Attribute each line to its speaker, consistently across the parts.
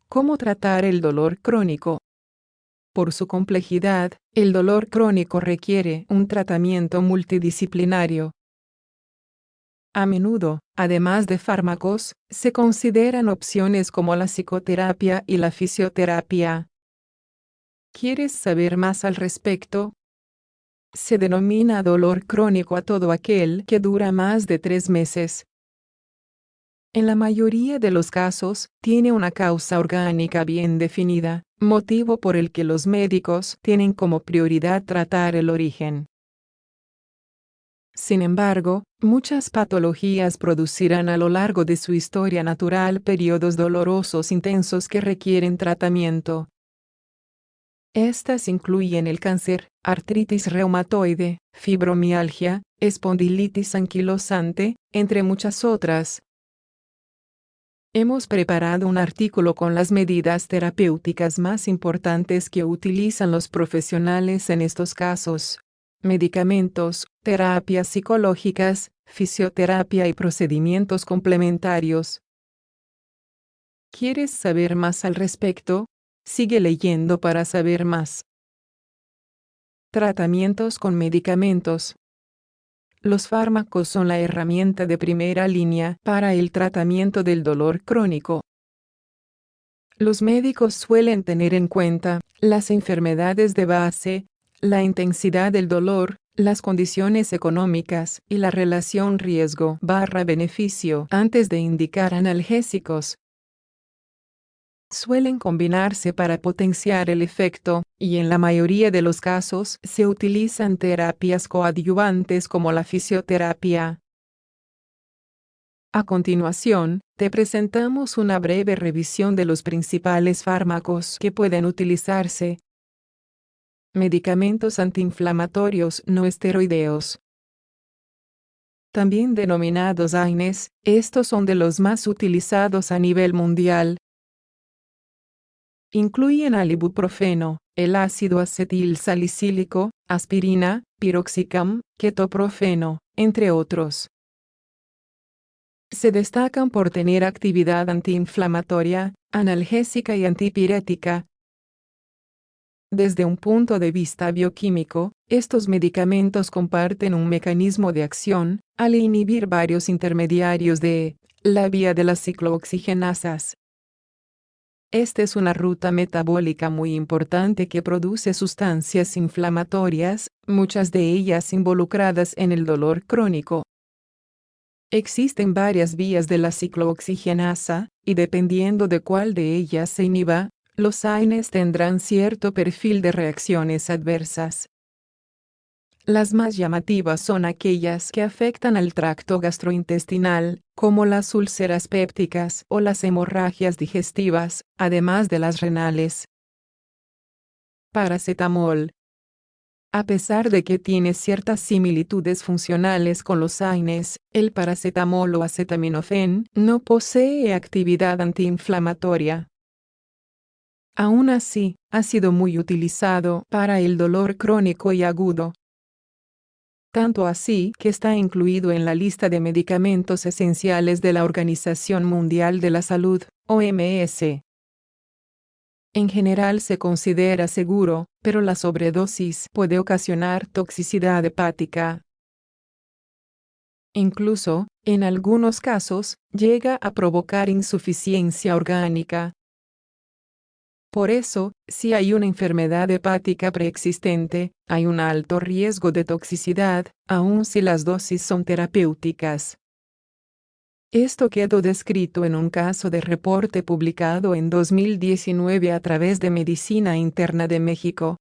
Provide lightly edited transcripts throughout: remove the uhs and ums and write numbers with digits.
Speaker 1: ¿Cómo tratar el dolor crónico? Por su complejidad, el dolor crónico requiere un tratamiento multidisciplinario. A menudo, además de fármacos, se consideran opciones como la psicoterapia y la fisioterapia. ¿Quieres saber más al respecto? Se denomina dolor crónico a todo aquel que dura más de 3 meses. En la mayoría de los casos, tiene una causa orgánica bien definida, motivo por el que los médicos tienen como prioridad tratar el origen. Sin embargo, muchas patologías producirán a lo largo de su historia natural periodos dolorosos intensos que requieren tratamiento. Estas incluyen el cáncer, artritis reumatoide, fibromialgia, espondilitis anquilosante, entre muchas otras. Hemos preparado un artículo con las medidas terapéuticas más importantes que utilizan los profesionales en estos casos: medicamentos, terapias psicológicas, fisioterapia y procedimientos complementarios. ¿Quieres saber más al respecto? Sigue leyendo para saber más. Tratamientos con medicamentos. Los fármacos son la herramienta de primera línea para el tratamiento del dolor crónico. Los médicos suelen tener en cuenta las enfermedades de base, la intensidad del dolor, las condiciones económicas y la relación riesgo/beneficio antes de indicar analgésicos. Suelen combinarse para potenciar el efecto, y en la mayoría de los casos se utilizan terapias coadyuvantes como la fisioterapia. A continuación, te presentamos una breve revisión de los principales fármacos que pueden utilizarse. Medicamentos antiinflamatorios no esteroideos. También denominados AINES, estos son de los más utilizados a nivel mundial. Incluyen al ibuprofeno, el ácido acetilsalicílico, aspirina, piroxicam, ketoprofeno, entre otros. Se destacan por tener actividad antiinflamatoria, analgésica y antipirética. Desde un punto de vista bioquímico, estos medicamentos comparten un mecanismo de acción, al inhibir varios intermediarios de la vía de las ciclooxigenasas. Esta es una ruta metabólica muy importante que produce sustancias inflamatorias, muchas de ellas involucradas en el dolor crónico. Existen varias vías de la ciclooxigenasa, y dependiendo de cuál de ellas se inhiba, los AINES tendrán cierto perfil de reacciones adversas. Las más llamativas son aquellas que afectan al tracto gastrointestinal, como las úlceras pépticas o las hemorragias digestivas, además de las renales. Paracetamol. A pesar de que tiene ciertas similitudes funcionales con los AINES, el paracetamol o acetaminofén no posee actividad antiinflamatoria. Aún así, ha sido muy utilizado para el dolor crónico y agudo. Tanto así que está incluido en la lista de medicamentos esenciales de la Organización Mundial de la Salud, OMS. En general se considera seguro, pero la sobredosis puede ocasionar toxicidad hepática. Incluso, en algunos casos, llega a provocar insuficiencia orgánica. Por eso, si hay una enfermedad hepática preexistente, hay un alto riesgo de toxicidad, aun si las dosis son terapéuticas. Esto quedó descrito en un caso de reporte publicado en 2019 a través de Medicina Interna de México.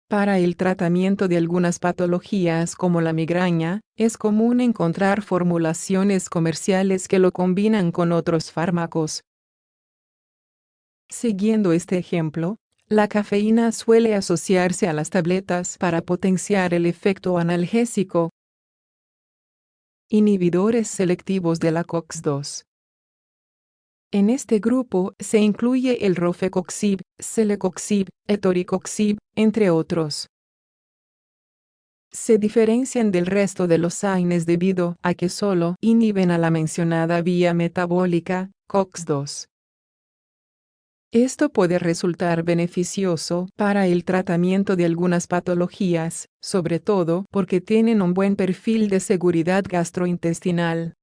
Speaker 1: Para el tratamiento de algunas patologías como la migraña, es común encontrar formulaciones comerciales que lo combinan con otros fármacos. Siguiendo este ejemplo, la cafeína suele asociarse a las tabletas para potenciar el efecto analgésico. Inhibidores selectivos de la COX-2. En este grupo se incluye el rofecoxib, celecoxib, etoricoxib, entre otros. Se diferencian del resto de los AINES debido a que solo inhiben a la mencionada vía metabólica, COX-2. Esto puede resultar beneficioso para el tratamiento de algunas patologías, sobre todo porque tienen un buen perfil de seguridad gastrointestinal.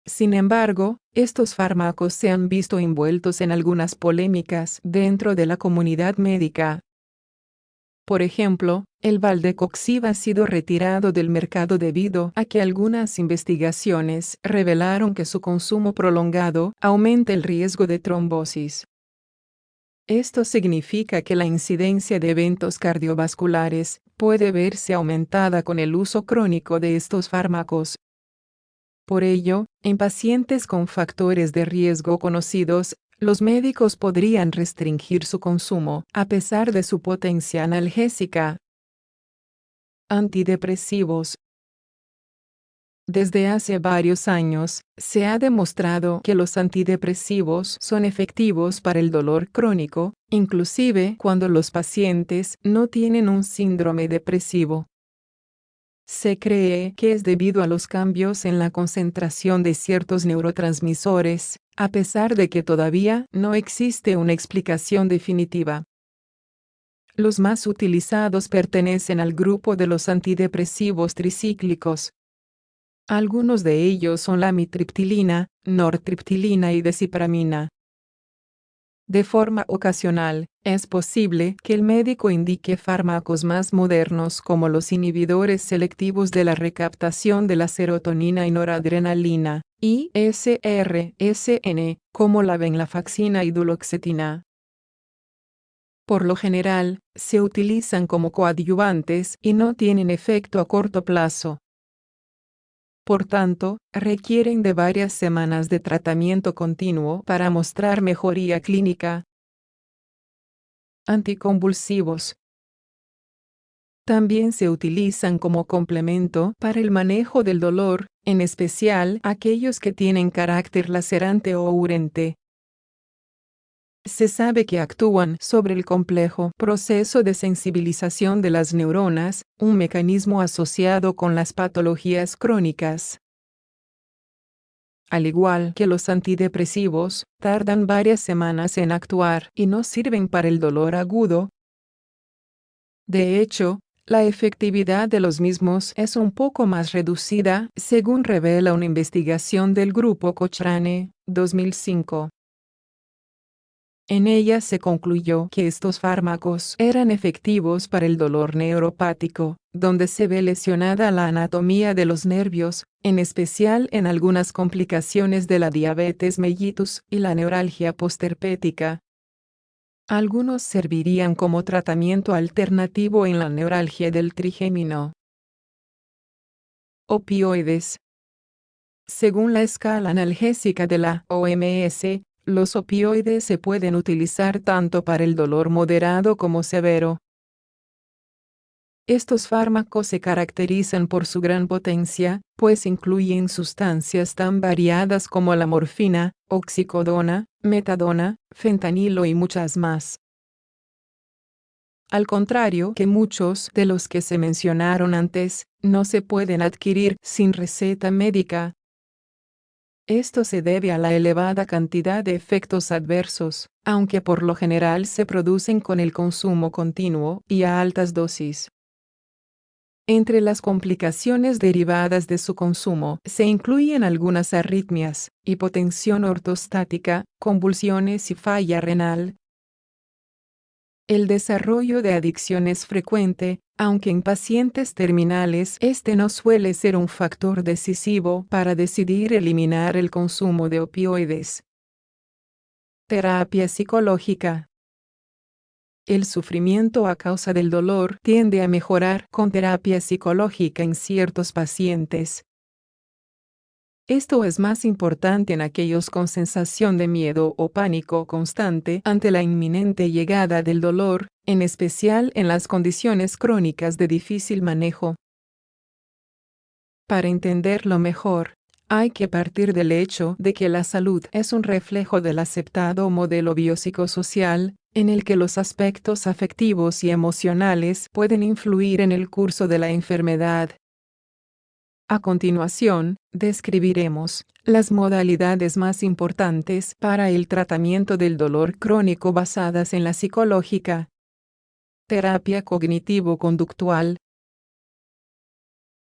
Speaker 1: Sin embargo, estos fármacos se han visto envueltos en algunas polémicas dentro de la comunidad médica. Por ejemplo, el Valdecoxib ha sido retirado del mercado debido a que algunas investigaciones revelaron que su consumo prolongado aumenta el riesgo de trombosis. Esto significa que la incidencia de eventos cardiovasculares puede verse aumentada con el uso crónico de estos fármacos. Por ello, en pacientes con factores de riesgo conocidos, los médicos podrían restringir su consumo, a pesar de su potencia analgésica. Antidepresivos. Desde hace varios años, se ha demostrado que los antidepresivos son efectivos para el dolor crónico, inclusive cuando los pacientes no tienen un síndrome depresivo. Se cree que es debido a los cambios en la concentración de ciertos neurotransmisores, a pesar de que todavía no existe una explicación definitiva. Los más utilizados pertenecen al grupo de los antidepresivos tricíclicos. Algunos de ellos son la amitriptilina, nortriptilina y desipramina. De forma ocasional, es posible que el médico indique fármacos más modernos como los inhibidores selectivos de la recaptación de la serotonina y noradrenalina, ISRSN, como la venlafaxina y duloxetina. Por lo general, se utilizan como coadyuvantes y no tienen efecto a corto plazo. Por tanto, requieren de varias semanas de tratamiento continuo para mostrar mejoría clínica. Anticonvulsivos. También se utilizan como complemento para el manejo del dolor, en especial aquellos que tienen carácter lacerante o urente. Se sabe que actúan sobre el complejo proceso de sensibilización de las neuronas, un mecanismo asociado con las patologías crónicas. Al igual que los antidepresivos, tardan varias semanas en actuar y no sirven para el dolor agudo. De hecho, la efectividad de los mismos es un poco más reducida, según revela una investigación del grupo Cochrane, 2005. En ella se concluyó que estos fármacos eran efectivos para el dolor neuropático, donde se ve lesionada la anatomía de los nervios, en especial en algunas complicaciones de la diabetes mellitus y la neuralgia postherpética. Algunos servirían como tratamiento alternativo en la neuralgia del trigémino. Opioides. Según la escala analgésica de la OMS, los opioides se pueden utilizar tanto para el dolor moderado como severo. Estos fármacos se caracterizan por su gran potencia, pues incluyen sustancias tan variadas como la morfina, oxicodona, metadona, fentanilo y muchas más. Al contrario que muchos de los que se mencionaron antes, no se pueden adquirir sin receta médica. Esto se debe a la elevada cantidad de efectos adversos, aunque por lo general se producen con el consumo continuo y a altas dosis. Entre las complicaciones derivadas de su consumo se incluyen algunas arritmias, hipotensión ortostática, convulsiones y falla renal. El desarrollo de adicción es frecuente, aunque en pacientes terminales este no suele ser un factor decisivo para decidir eliminar el consumo de opioides. Terapia psicológica. El sufrimiento a causa del dolor tiende a mejorar con terapia psicológica en ciertos pacientes. Esto es más importante en aquellos con sensación de miedo o pánico constante ante la inminente llegada del dolor, en especial en las condiciones crónicas de difícil manejo. Para entenderlo mejor, hay que partir del hecho de que la salud es un reflejo del aceptado modelo biopsicosocial, en el que los aspectos afectivos y emocionales pueden influir en el curso de la enfermedad. A continuación, describiremos las modalidades más importantes para el tratamiento del dolor crónico basadas en la psicológica. Terapia cognitivo-conductual.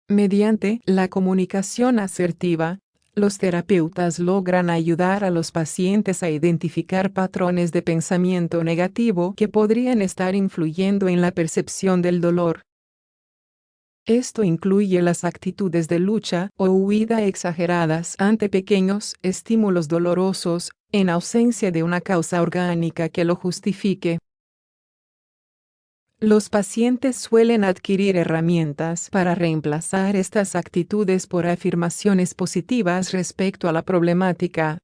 Speaker 1: Mediante la comunicación asertiva, los terapeutas logran ayudar a los pacientes a identificar patrones de pensamiento negativo que podrían estar influyendo en la percepción del dolor. Esto incluye las actitudes de lucha o huida exageradas ante pequeños estímulos dolorosos, en ausencia de una causa orgánica que lo justifique. Los pacientes suelen adquirir herramientas para reemplazar estas actitudes por afirmaciones positivas respecto a la problemática.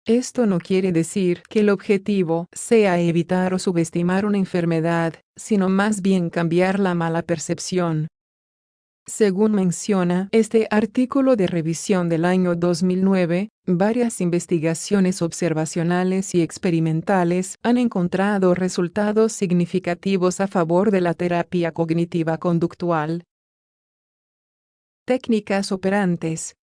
Speaker 1: Esto no quiere decir que el objetivo sea evitar o subestimar una enfermedad, sino más bien cambiar la mala percepción. Según menciona este artículo de revisión del año 2009, varias investigaciones observacionales y experimentales han encontrado resultados significativos a favor de la terapia cognitiva conductual. Técnicas operantes.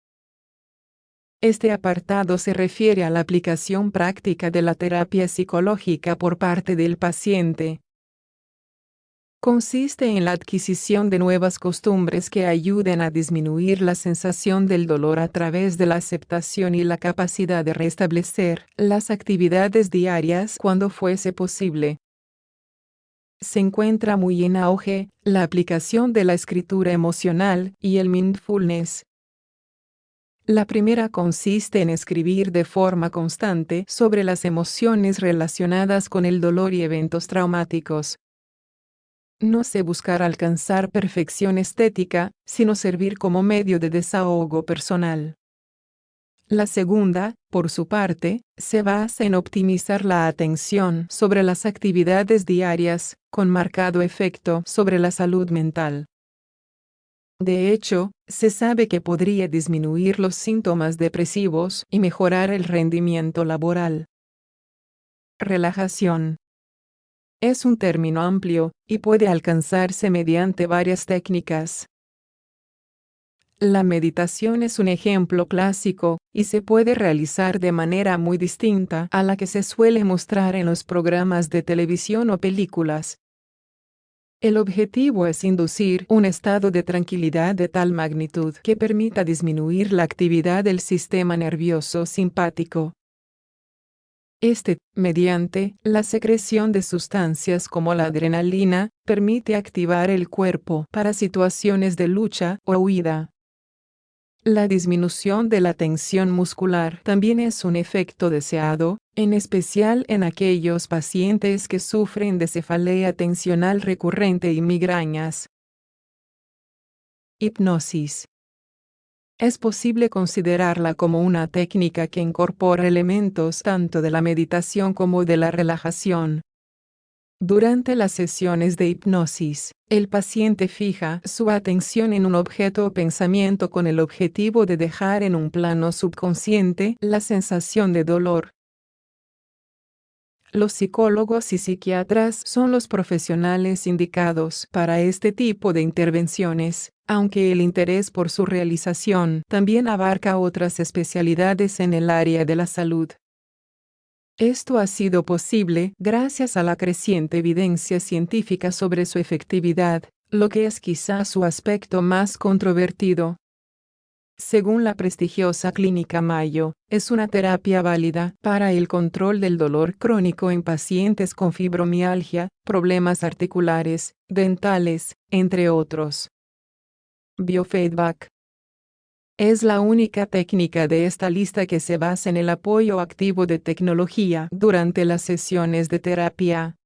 Speaker 1: Este apartado se refiere a la aplicación práctica de la terapia psicológica por parte del paciente. Consiste en la adquisición de nuevas costumbres que ayuden a disminuir la sensación del dolor a través de la aceptación y la capacidad de restablecer las actividades diarias cuando fuese posible. Se encuentra muy en auge la aplicación de la escritura emocional y el mindfulness. La primera consiste en escribir de forma constante sobre las emociones relacionadas con el dolor y eventos traumáticos. No se buscar alcanzar perfección estética, sino servir como medio de desahogo personal. La segunda, por su parte, se basa en optimizar la atención sobre las actividades diarias, con marcado efecto sobre la salud mental. De hecho, se sabe que podría disminuir los síntomas depresivos y mejorar el rendimiento laboral. Relajación. Es un término amplio, y puede alcanzarse mediante varias técnicas. La meditación es un ejemplo clásico, y se puede realizar de manera muy distinta a la que se suele mostrar en los programas de televisión o películas. El objetivo es inducir un estado de tranquilidad de tal magnitud que permita disminuir la actividad del sistema nervioso simpático. Mediante la secreción de sustancias como la adrenalina, permite activar el cuerpo para situaciones de lucha o huida. La disminución de la tensión muscular también es un efecto deseado, en especial en aquellos pacientes que sufren de cefalea tensional recurrente y migrañas. Hipnosis. Es posible considerarla como una técnica que incorpora elementos tanto de la meditación como de la relajación. Durante las sesiones de hipnosis, el paciente fija su atención en un objeto o pensamiento con el objetivo de dejar en un plano subconsciente la sensación de dolor. Los psicólogos y psiquiatras son los profesionales indicados para este tipo de intervenciones, aunque el interés por su realización también abarca otras especialidades en el área de la salud. Esto ha sido posible gracias a la creciente evidencia científica sobre su efectividad, lo que es quizá su aspecto más controvertido. Según la prestigiosa Clínica Mayo, es una terapia válida para el control del dolor crónico en pacientes con fibromialgia, problemas articulares, dentales, entre otros. Biofeedback. Es la única técnica de esta lista que se basa en el apoyo activo de tecnología durante las sesiones de terapia.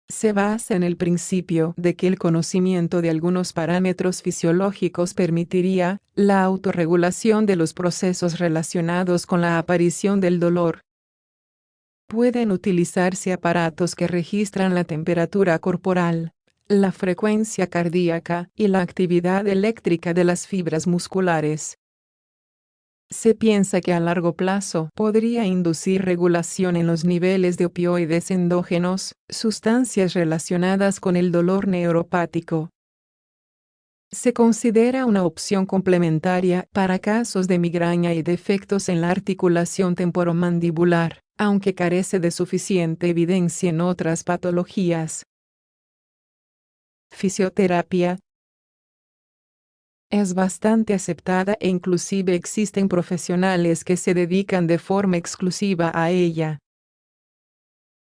Speaker 1: Se basa en el principio de que el conocimiento de algunos parámetros fisiológicos permitiría la autorregulación de los procesos relacionados con la aparición del dolor. Pueden utilizarse aparatos que registran la temperatura corporal, la frecuencia cardíaca y la actividad eléctrica de las fibras musculares. Se piensa que a largo plazo podría inducir regulación en los niveles de opioides endógenos, sustancias relacionadas con el dolor neuropático. Se considera una opción complementaria para casos de migraña y defectos en la articulación temporomandibular, aunque carece de suficiente evidencia en otras patologías. Fisioterapia es bastante aceptada e inclusive existen profesionales que se dedican de forma exclusiva a ella.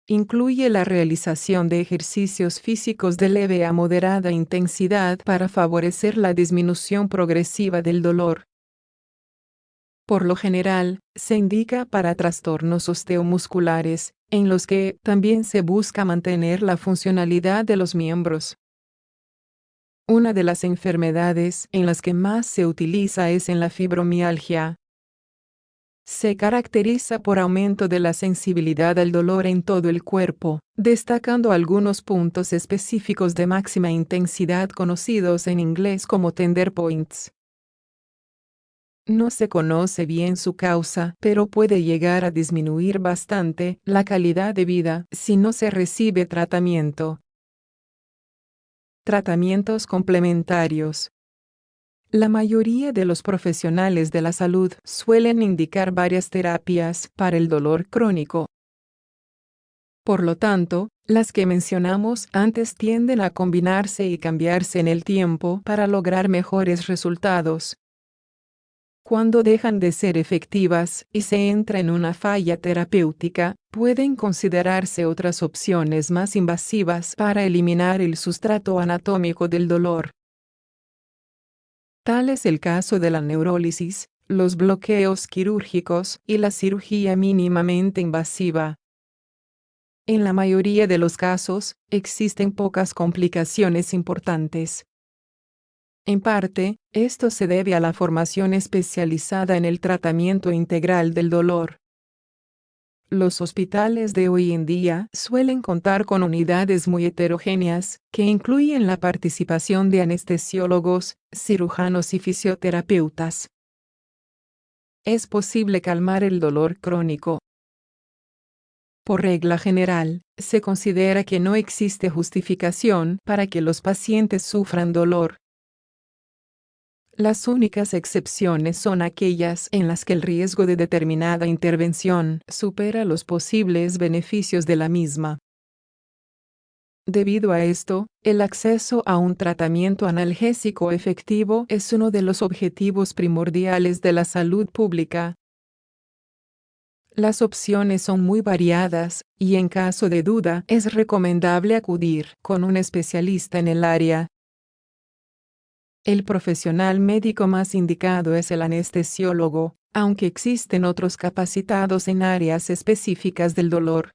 Speaker 1: Incluye la realización de ejercicios físicos de leve a moderada intensidad para favorecer la disminución progresiva del dolor. Por lo general, se indica para trastornos osteomusculares, en los que también se busca mantener la funcionalidad de los miembros. Una de las enfermedades en las que más se utiliza es en la fibromialgia. Se caracteriza por aumento de la sensibilidad al dolor en todo el cuerpo, destacando algunos puntos específicos de máxima intensidad conocidos en inglés como tender points. No se conoce bien su causa, pero puede llegar a disminuir bastante la calidad de vida si no se recibe tratamiento. Tratamientos complementarios. La mayoría de los profesionales de la salud suelen indicar varias terapias para el dolor crónico. Por lo tanto, las que mencionamos antes tienden a combinarse y cambiarse en el tiempo para lograr mejores resultados. Cuando dejan de ser efectivas y se entra en una falla terapéutica, pueden considerarse otras opciones más invasivas para eliminar el sustrato anatómico del dolor. Tal es el caso de la neurólisis, los bloqueos quirúrgicos y la cirugía mínimamente invasiva. En la mayoría de los casos, existen pocas complicaciones importantes. En parte, esto se debe a la formación especializada en el tratamiento integral del dolor. Los hospitales de hoy en día suelen contar con unidades muy heterogéneas, que incluyen la participación de anestesiólogos, cirujanos y fisioterapeutas. Es posible calmar el dolor crónico. Por regla general, se considera que no existe justificación para que los pacientes sufran dolor. Las únicas excepciones son aquellas en las que el riesgo de determinada intervención supera los posibles beneficios de la misma. Debido a esto, el acceso a un tratamiento analgésico efectivo es uno de los objetivos primordiales de la salud pública. Las opciones son muy variadas, y en caso de duda es recomendable acudir con un especialista en el área. El profesional médico más indicado es el anestesiólogo, aunque existen otros capacitados en áreas específicas del dolor.